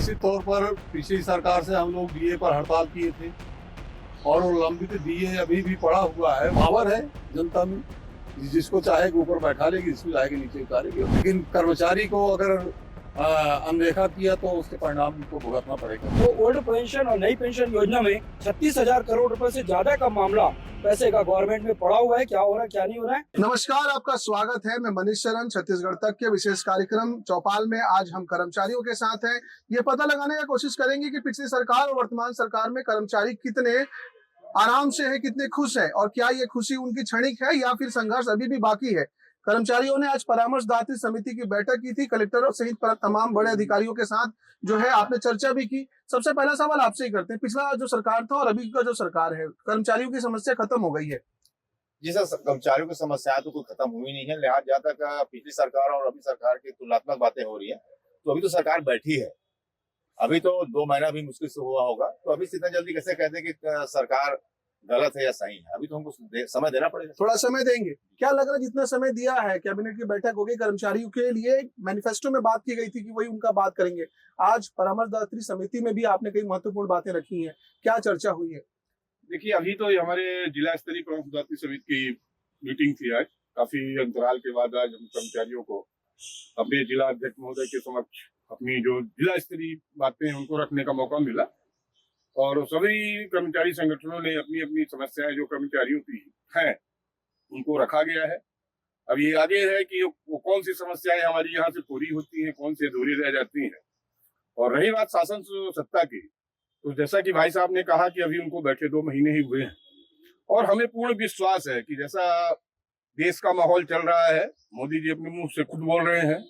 निश्चित तौर पर पिछली सरकार से हम लोग डीए पर हड़ताल किए थे और वो लंबित डीए अभी भी पड़ा हुआ है। पावर है जनता में, जिसको चाहेगी ऊपर बैठा लेगी, जिसको चाहेगी नीचे उतारेगी। लेकिन कर्मचारी को अगर अनदेखा किया तो उसके परिणाम को भुगतना पड़ेगा। तो ओल्ड पेंशन और नई पेंशन योजना में 36,000 करोड़ रुपए से ज्यादा का मामला पैसे का गवर्नमेंट में पड़ा हुआ है। क्या हो रहा है, क्या नहीं हो रहा है। नमस्कार, आपका स्वागत है। मैं मनीष शरण, छत्तीसगढ़ तक के विशेष कार्यक्रम चौपाल में आज हम कर्मचारियों के साथ हैं। ये पता लगाने की कोशिश करेंगे कि पिछली सरकार और वर्तमान सरकार में कर्मचारी कितने आराम से है, कितने खुश है और क्या ये खुशी उनकी क्षणिक है या फिर संघर्ष अभी भी बाकी है। कर्मचारियों ने आज परामर्शदात्री समिति की बैठक की थी। कलेक्टर सहित तमाम बड़े अधिकारियों के साथ जो है आपने चर्चा भी की। सबसे पहला सवाल आपसे ही करते हैं, पिछला जो सरकार था और अभी का जो सरकार है, कर्मचारियों की समस्या खत्म हो गई है? जी सर, कर्मचारियों की समस्याएं तो कोई खत्म हुई नहीं है। लिहाजा जहाँ तक पिछली सरकार और अभी सरकार की तुलनात्मक बातें हो रही है, तो अभी तो सरकार बैठी है। अभी तो 2 महीना भी मुश्किल से हुआ होगा, तो अभी इतना जल्दी कैसे कहते हैं कि सरकार गलत है या सही है। अभी तो हमको समय देना पड़ेगा। थोड़ा समय देंगे। क्या लग रहा है जितना समय दिया है, कैबिनेट की बैठक हो गई, कर्मचारियों के लिए मैनिफेस्टो में बात की गई थी कि वही उनका बात करेंगे। आज परामर्शदात्री समिति में भी आपने कई महत्वपूर्ण बातें रखी हैं, क्या चर्चा हुई है? देखिए, अभी तो हमारे जिला स्तरीय परामर्शदात्री समिति की मीटिंग थी आज। काफी अंतराल के बाद आज हम कर्मचारियों को अपने जिला अध्यक्ष महोदय के समक्ष अपनी जो जिला स्तरीय बातें हैं उनको रखने का मौका मिला और सभी कर्मचारी संगठनों ने अपनी अपनी समस्याएं जो कर्मचारियों की हैं उनको रखा गया है। अब ये आगे है कि वो कौन सी समस्याएं हमारी यहाँ से पूरी होती हैं, कौन से अधूरी रह जाती हैं। और रही बात शासन सत्ता की, तो जैसा कि भाई साहब ने कहा कि अभी उनको बैठे 2 महीने ही हुए हैं और हमें पूर्ण विश्वास है कि जैसा देश का माहौल चल रहा है, मोदी जी अपने मुंह से खुद बोल रहे हैं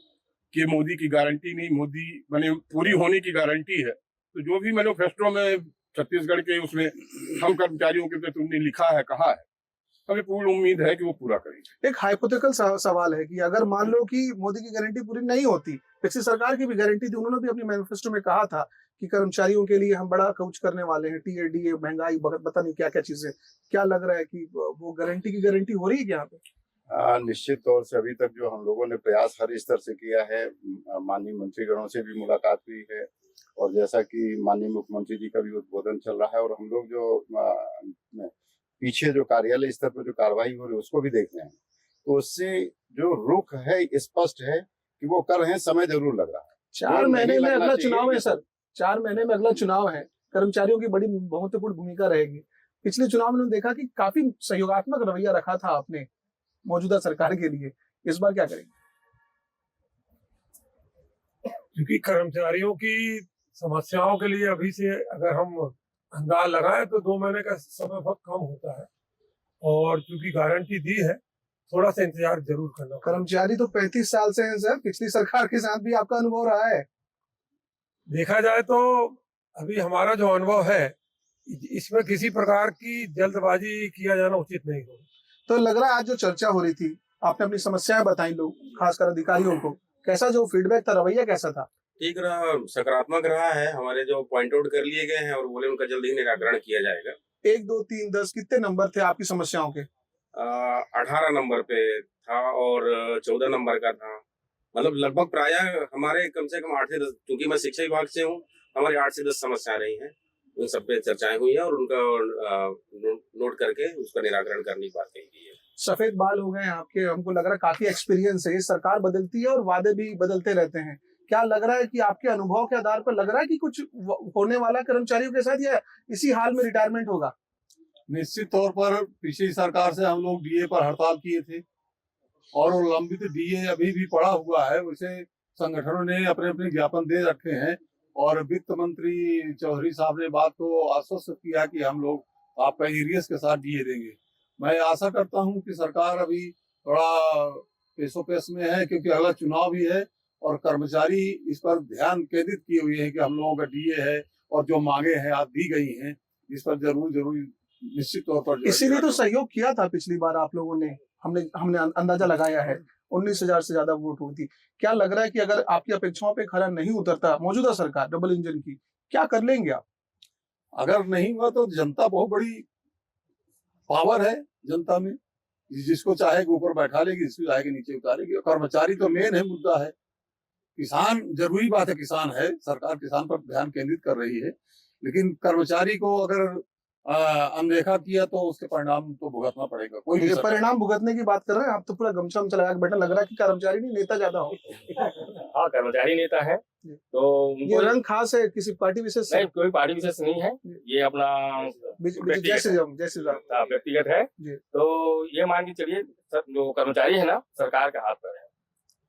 कि मोदी की गारंटी नहीं, मोदी माने पूरी होने की गारंटी है। तो जो भी मैनिफेस्टो में छत्तीसगढ़ के उसमें हम कर्मचारियों के प्रति उन्होंने लिखा है, कहा है, हमें पूर्ण उम्मीद है कि वो पूरा करेंगे। एक हाइपोथेटिकल सवाल है कि अगर मान लो कि मोदी की गारंटी पूरी नहीं होती, पिछली सरकार की भी गारंटी थी, उन्होंने भी अपनी मैनिफेस्टो में कहा था कि कर्मचारियों के लिए हम बड़ा कुछ करने वाले हैं, टीएडीए, महंगाई, पता नहीं क्या क्या चीजें। क्या लग रहा है कि वो गारंटी की गारंटी हो रही है क्या यहाँ पे? निश्चित तौर से अभी तक जो हम लोगों ने प्रयास हर स्तर से किया है, माननीय मंत्रीगणों से भी मुलाकात हुई है और जैसा कि माननीय मुख्यमंत्री जी का भी उद्बोधन चल रहा है और हम लोग जो पीछे जो कार्यालय स्तर पर जो कार्रवाई हो रही है उसको भी देख रहे हैं, तो उससे जो रुख है स्पष्ट है कि वो कर रहे हैं। समय जरूर लग रहा है। 4 महीने में अगला चुनाव है सर, 4 महीने में अगला चुनाव है, कर्मचारियों की बड़ी महत्वपूर्ण भूमिका रहेगी। पिछले चुनाव में देखा कि काफी सहयोगात्मक रवैया रखा था आपने मौजूदा सरकार के लिए, इस बार क्या करेंगे? क्योंकि कर्मचारियों की समस्याओं के लिए अभी से अगर हम अंदाज लगाएं तो 2 महीने का समय बहुत कम होता है और क्योंकि गारंटी दी है, थोड़ा सा इंतजार जरूर करना। कर्मचारी तो 35 साल से हैं सर, पिछली सरकार के साथ भी आपका अनुभव रहा है। देखा जाए तो अभी हमारा जो अनुभव है इसमें किसी प्रकार की जल्दबाजी किया जाना उचित नहीं होगा। तो लग रहा है आज जो चर्चा हो रही थी, आपने अपनी समस्याएं बताई लोग, खासकर अधिकारियों को, कैसा जो फीडबैक था, रवैया कैसा था? ठीक रहा, सकारात्मक रहा है। हमारे जो पॉइंट आउट कर लिए गए हैं और बोले उनका जल्दी ही निराकरण किया जाएगा। 1, 2, 3, 10 कितने नंबर थे आपकी समस्याओं के? 18 नंबर पे था और 14 नंबर का था। मतलब लगभग प्रायः हमारे कम से कम 8 से 10, क्योंकि मैं शिक्षा विभाग से हूँ, हमारी 8 से 10 समस्याएं रही हैं। उन सब पे चर्चाएं हुई है और उनका नोट करके उसका निराकरण करने की बात कही गई है। सफेद बाल हो गए आपके, हमको लग रहा है काफी एक्सपीरियंस है। सरकार बदलती है और वादे भी बदलते रहते हैं। क्या लग रहा है कि आपके अनुभव के आधार पर लग रहा है कि कुछ होने वाला कर्मचारियों के साथ या इसी हाल में रिटायरमेंट होगा? निश्चित तौर पर पिछली सरकार से हम लोग डीए पर हड़ताल किए थे और वो लंबित डीए अभी भी पड़ा हुआ है। उसे संगठनों ने अपने अपने ज्ञापन दे रखे हैं और वित्त मंत्री चौधरी साहब ने बात को आश्वस्त किया कि हम लोग आपका एरियस के साथ डीए देंगे। मैं आशा करता हूं कि सरकार अभी थोड़ा पेशोपेश में है, क्योंकि अगला चुनाव भी है और कर्मचारी इस पर ध्यान केंद्रित किए हुए हैं कि हम लोगों का डीए है और जो मांगे हैं आप दी गई हैं, इस पर जरूर निश्चित तौर पर। इसीलिए तो सहयोग किया था पिछली बार आप लोगों ने, हमने अंदाजा लगाया है 19,000 से ज्यादा वोट हुई थी। क्या लग रहा है कि अगर आपकी अपेक्षाओं पे खरा नहीं उतरता मौजूदा सरकार डबल इंजन की, क्या कर लेंगे आप? अगर नहीं हुआ तो जनता बहुत बड़ी पावर है जनता में, जिसको चाहेगी ऊपर बैठा लेगी, जिसको चाहेगी नीचे उतारेगी। कर्मचारी तो मेन है, मुद्दा है। किसान जरूरी बात है, किसान है, सरकार किसान पर ध्यान केंद्रित कर रही है, लेकिन कर्मचारी को अगर अनदेखा किया तो उसके परिणाम तो भुगतना पड़ेगा। कोई भी ये सरकार। परिणाम भुगतने की बात कर रहे हैं आप, तो पूरा गमछा वमछा लगा के बैठा, लग रहा है कि कर्मचारी नहीं नेता ज्यादा हो। हाँ, कर्मचारी नेता है तो ये उनको रंग खास है किसी पार्टी विशेष से? नहीं, कोई पार्टी विशेष नहीं है, ये अपना जय श्री राम, जय श्री राम। हाँ, व्यक्तिगत है। जी। तो ये मान के चलिए जो कर्मचारी है ना, सरकार का हाथ पर है।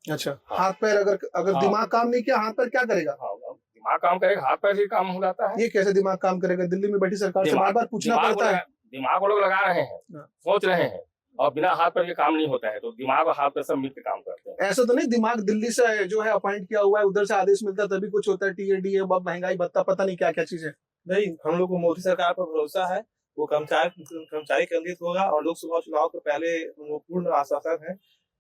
अच्छा, हाथ पैर अगर हाँ। दिमाग काम नहीं किया, हाथ पैर क्या करेगा? हाँ, दिमाग काम करेगा, हाथ पैर से काम हो जाता है। ये कैसे दिमाग काम करेगा? दिल्ली में बैठी सरकार से बार बार पूछना पड़ता है। दिमाग वो लोग लगा रहे हैं, हाँ। सोच रहे हैं, और बिना हाथ पैर के काम नहीं होता है, तो दिमाग और हाथ पैर सब मिलकर काम करते हैं। ऐसा तो नहीं दिमाग दिल्ली से जो है अपॉइंट किया हुआ है, उधर से आदेश मिलता है तभी कुछ होता है, टीएडी है, महंगाई भत्ता, पता नहीं क्या क्या चीज है। नहीं, हम लोग को मोदी सरकार पर भरोसा है, वो कर्मचारी केंद्रित होगा, और लोकसभा चुनाव के पहले हमको पूर्ण आश्वासन है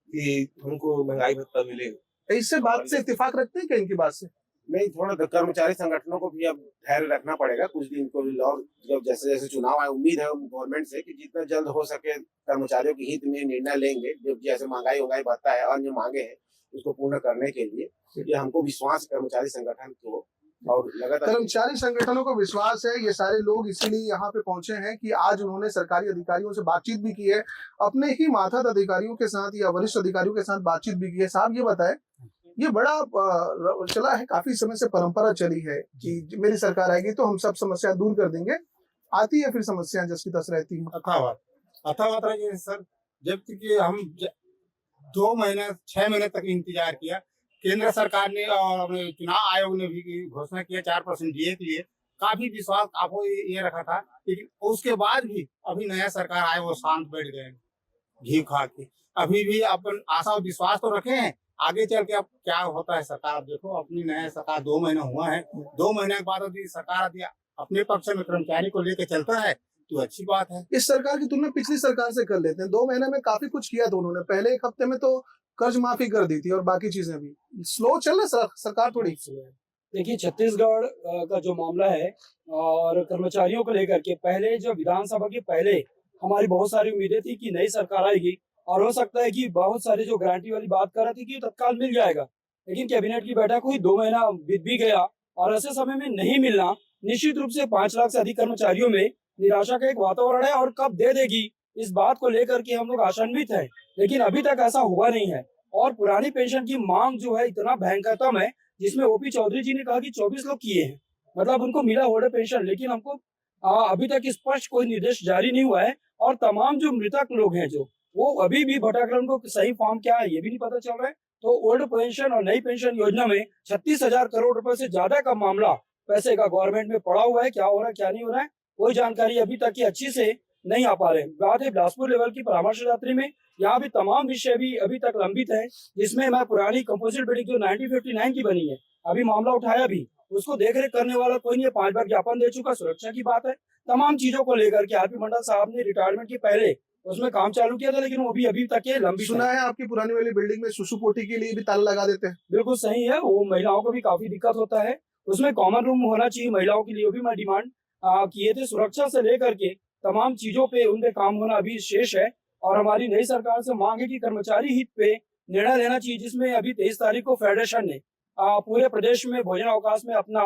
कि हमको महंगाई भत्ता मिलेगा। इससे बात से इत्तेफाक रखते हैं क्या इनकी बात से? नहीं, थोड़ा कर्मचारी संगठनों को भी अब धैर्य रखना पड़ेगा कुछ दिन को, और जब जैसे जैसे चुनाव आए, उम्मीद है गवर्नमेंट से कि जितना जल्द हो सके कर्मचारियों के हित में निर्णय लेंगे, जब जैसे महंगाई भत्ता है, अन्य मांगे हैं, उसको पूर्ण करने के लिए। ये हमको विश्वास कर्मचारी संगठन को, और लगातार कर्मचारी संगठनों को विश्वास है। ये सारे लोग इसीलिए यहाँ पे पहुंचे हैं कि आज उन्होंने सरकारी अधिकारियों से बातचीत भी की है, अपने ही मातहत अधिकारियों के साथ या वरिष्ठ अधिकारियों के साथ बातचीत भी की है। साहब ये बताएं, ये बड़ा चला है, काफी समय से परंपरा चली है कि मेरी सरकार आएगी तो हम सब समस्या दूर कर देंगे, आती है फिर समस्याएं जस की तस रहती हैं। अथावत रही है सर। जब तक कि हम 2 महीने 6 महीने तक इंतजार किया, केंद्र सरकार ने और अपने चुनाव आयोग ने भी घोषणा किया 4% डीए के लिए, काफी विश्वास आपको ये रखा था, लेकिन उसके बाद भी अभी नया सरकार आए, वो शांत बैठ गए घी खा के। अभी भी अपन आशा और विश्वास तो रखे हैं, आगे चल के अब क्या होता है सरकार, अब देखो अपनी नया सरकार 2 महीने हुआ है, 2 महीने के बाद यदि सरकार अपने पक्ष में कर्मचारी को लेकर चलता है तो अच्छी बात है। इस सरकार की तुलना पिछली सरकार से कर लेते हैं, 2 महीने में काफी कुछ किया था उन्होंने। पहले 1 हफ्ते में तो कर्ज माफी कर दी थी और बाकी चीजें भी। स्लो चल रहा सरकार थोड़ी। देखिए, छत्तीसगढ़ का जो मामला है और कर्मचारियों को लेकर के, पहले जो विधानसभा के पहले हमारी बहुत सारी उम्मीदें थी कि नई सरकार आएगी और हो सकता है कि बहुत सारे जो गारंटी वाली बात कर रहे थे कि तत्काल मिल जाएगा, लेकिन कैबिनेट की बैठक हुई, 2 महीना बीत भी गया और ऐसे समय में नहीं मिलना निश्चित रूप से 5 लाख से अधिक कर्मचारियों में निराशा का एक वातावरण है। और कब दे देगी इस बात को लेकर के हम लोग आशान्वित हैं, लेकिन अभी तक ऐसा हुआ नहीं है। और पुरानी पेंशन की मांग जो है इतना भयंकरतम है, जिसमें ओपी चौधरी जी ने कहा कि 24 लोग किए हैं, मतलब उनको मिला ओल्ड पेंशन, लेकिन हमको अभी तक स्पष्ट कोई निर्देश जारी नहीं हुआ है। और तमाम जो मृतक लोग हैं जो वो अभी भी भटक रहे, उनको सही फॉर्म क्या है ये भी नहीं पता चल रहा है। तो ओल्ड पेंशन और नई पेंशन योजना में 36,000 करोड़ रुपए से ज्यादा का मामला पैसे का गवर्नमेंट में पड़ा हुआ है। क्या हो रहा है क्या नहीं हो रहा है कोई जानकारी अभी तक की अच्छी से नहीं आ पा रहे। बात है बिलासपुर लेवल की परामर्श यात्री में, यहाँ भी तमाम विषय भी अभी तक लंबित है, जिसमें मैं पुरानी कंपोजिट बिल्डिंग जो 1959 की बनी है अभी मामला उठाया भी, उसको देख रेख करने वाला कोई नहीं है। 5 बार ज्ञापन दे चुका, सुरक्षा की बात है, तमाम चीजों को लेकर के आरपी मंडल साहब ने रिटायरमेंट के पहले उसमें काम चालू किया था, लेकिन वो भी अभी तक ये लंबी। सुना है आपकी पुरानी वाली बिल्डिंग में सुसु पोटी के लिए भी ताला लगा देते हैं। बिल्कुल सही है, वो महिलाओं को भी काफी दिक्कत होता है, उसमें कॉमन रूम होना चाहिए महिलाओं के लिए, वो भी मैं डिमांड किए थे। सुरक्षा से लेकर के तमाम चीजों पे उनपे काम होना अभी शेष है। और हमारी नई सरकार से मांग है कि कर्मचारी हित पे निर्णय लेना चाहिए, जिसमें अभी 23 तारीख को फेडरेशन ने पूरे प्रदेश में भोजन अवकाश में अपना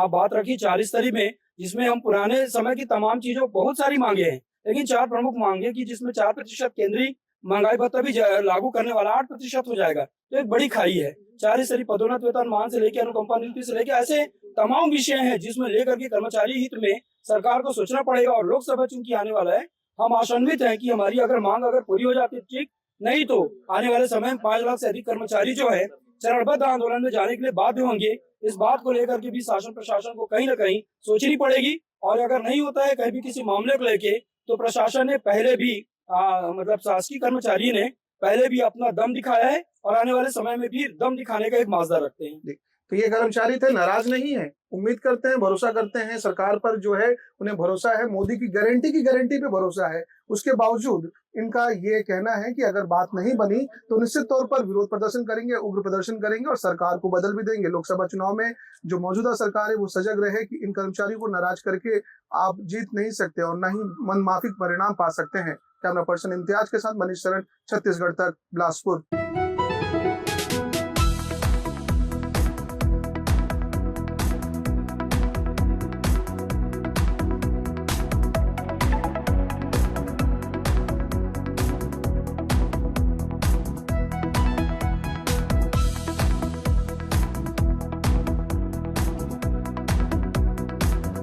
बात रखी 4 स्तरीय में, जिसमें हम पुराने समय की तमाम चीजों बहुत सारी मांगे हैं, लेकिन 4 प्रमुख मांगे की जिसमें 4% केंद्रीय महंगाई भत्ता भी लागू करने वाला 8% हो जाएगा, तो एक बड़ी खाई है। 4 स्तरीय पदोन्नत वेतन मान से लेकर अनुकंपा नीति से लेकर ऐसे तमाम विषय हैं जिसमें लेकर के कर्मचारी हित में सरकार को सोचना पड़ेगा। और लोकसभा चुनाव आने वाला है, हम आशान्वित हैं कि हमारी अगर मांग अगर पूरी हो जाती है ठीक, नहीं तो आने वाले समय में 5 लाख से अधिक कर्मचारी जो है चरणबद्ध आंदोलन में जाने के लिए बाध्य होंगे। इस बात को लेकर के भी शासन प्रशासन को कहीं ना कहीं सोचनी पड़ेगी। और अगर नहीं होता है कहीं भी किसी मामले को लेके, तो प्रशासन ने पहले भी मतलब शासकीय कर्मचारी ने पहले भी अपना दम दिखाया है और आने वाले समय में भी दम दिखाने का एक माजदा रखते हैं। तो ये कर्मचारी थे, नाराज नहीं है, उम्मीद करते हैं, भरोसा करते हैं सरकार पर, जो है उन्हें भरोसा है, मोदी की गारंटी पे भरोसा है। उसके बावजूद इनका ये कहना है कि अगर बात नहीं बनी तो निश्चित तौर पर विरोध प्रदर्शन करेंगे, उग्र प्रदर्शन करेंगे और सरकार को बदल भी देंगे। लोकसभा चुनाव में जो मौजूदा सरकार है वो सजग रहे कि इन कर्मचारियों को नाराज करके आप जीत नहीं सकते और न ही मनमाफिक परिणाम पा सकते हैं। कैमरा पर्सन इम्तियाज के साथ मनीष शरण, छत्तीसगढ़ तक, बिलासपुर।